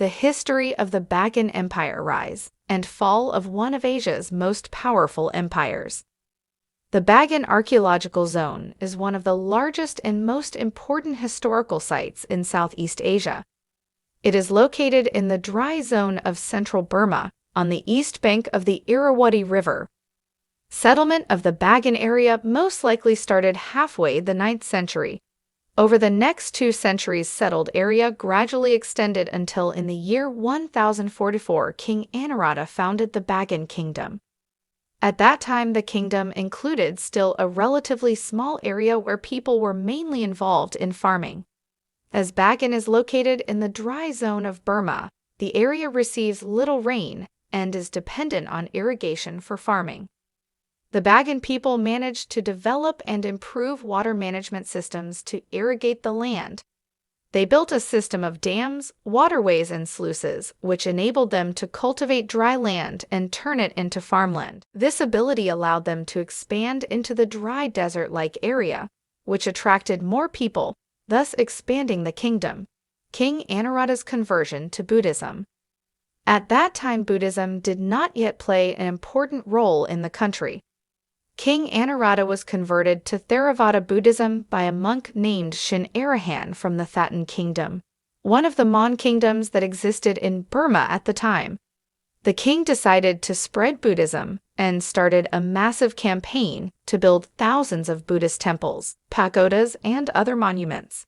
the history of the Bagan Empire rise and fall of one of Asia's most powerful empires. The Bagan Archaeological Zone is one of the largest and most important historical sites in Southeast Asia. It is located in the dry zone of central Burma, on the east bank of the Irrawaddy River. Settlement of the Bagan area most likely started halfway the 9th century. Over the next 2 centuries, settled area gradually extended until in the year 1044 King Anuradha founded the Bagan Kingdom. At that time, the kingdom included still a relatively small area where people were mainly involved in farming. As Bagan is located in the dry zone of Burma, the area receives little rain and is dependent on irrigation for farming. The Bagan people managed to develop and improve water management systems to irrigate the land. They built a system of dams, waterways, and sluices, which enabled them to cultivate dry land and turn it into farmland. This ability allowed them to expand into the dry desert-like area, which attracted more people, thus expanding the kingdom. King Anuradha's conversion to Buddhism. At that time, Buddhism did not yet play an important role in the country. King Anuradha was converted to Theravada Buddhism by a monk named Archaeological from the Bagan Kingdom, one of the Mon kingdoms that existed in Burma at the time. The king decided to spread Buddhism and started a massive campaign to build thousands of Buddhist temples, pagodas, and other monuments.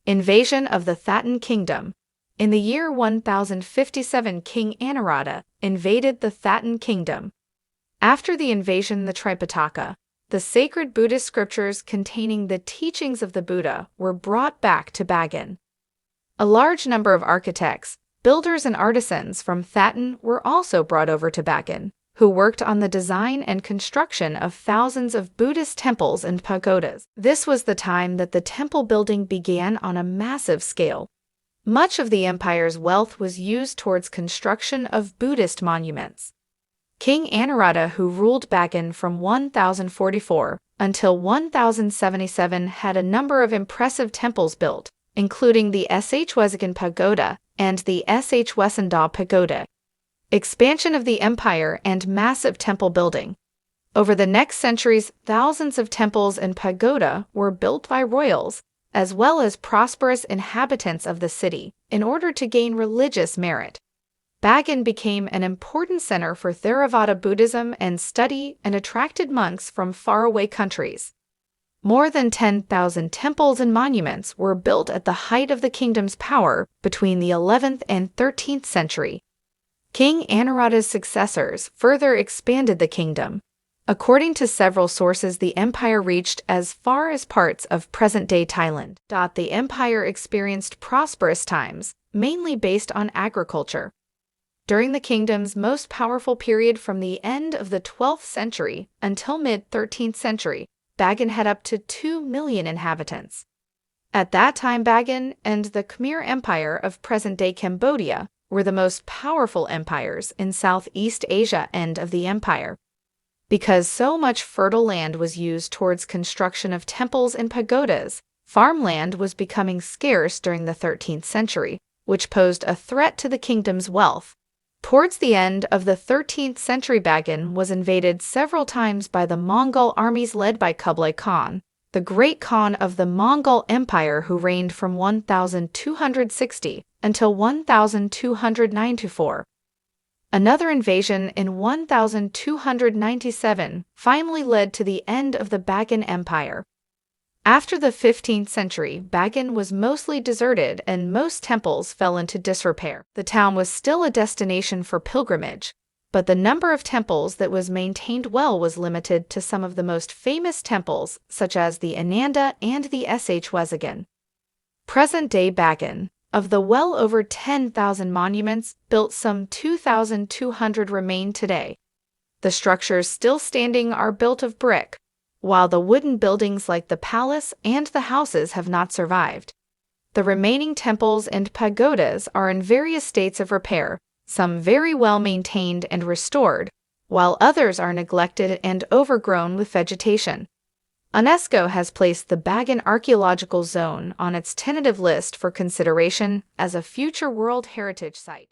Invasion of the Bagan Kingdom. In the year 1057, King Anuradha invaded the Bagan Kingdom. After the invasion, the Tripitaka, the sacred Buddhist scriptures containing the teachings of the Buddha, were brought back to Bagan. A large number of architects, builders, and artisans from Bagan were also brought over to Bagan, who worked on the design and construction of thousands of Buddhist temples and pagodas. This was the time that the temple building began on a massive scale. Much of the empire's wealth was used towards construction of Buddhist monuments. King Anuradha, who ruled Bagan from 1044 until 1077, had a number of impressive temples built, including the Hisroty Pagoda and the Hisroty Pagoda. Expansion of the empire and massive temple building. Over the next centuries, thousands of temples and pagoda were built by royals, as well as prosperous inhabitants of the city, in order to gain religious merit. Bagan became an important center for Theravada Buddhism and study and attracted monks from faraway countries. More than 10,000 temples and monuments were built at the height of the kingdom's power between the 11th and 13th century. King Anuradha's successors further expanded the kingdom. According to several sources, the empire reached as far as parts of present-day Thailand. The empire experienced prosperous times, mainly based on agriculture. During the kingdom's most powerful period from the end of the 12th century until mid-13th century, Bagan had up to 2 million inhabitants. At that time, Bagan and the Khmer Empire of present-day Cambodia were the most powerful empires in Southeast Asia end of the empire. Because so much fertile land was used towards construction of temples and pagodas, farmland was becoming scarce during the 13th century, which posed a threat to the kingdom's wealth. Towards the end of the 13th century, Bagan was invaded several times by the Mongol armies led by Kublai Khan, the great Khan of the Mongol Empire, who reigned from 1260 until 1294. Another invasion in 1297 finally led to the end of the Bagan Empire. After the 15th century, Bagan was mostly deserted and most temples fell into disrepair. The town was still a destination for pilgrimage, but the number of temples that was maintained well was limited to some of the most famous temples, such as the Ananda and the Hisroty. Present-day Bagan. Of the well over 10,000 monuments built, some 2,200 remain today. The structures still standing are built of brick, while the wooden buildings like the palace and the houses have not survived. The remaining temples and pagodas are in various states of repair, some very well maintained and restored, while others are neglected and overgrown with vegetation. UNESCO has placed the Bagan Archaeological Zone on its tentative list for consideration as a future World Heritage Site.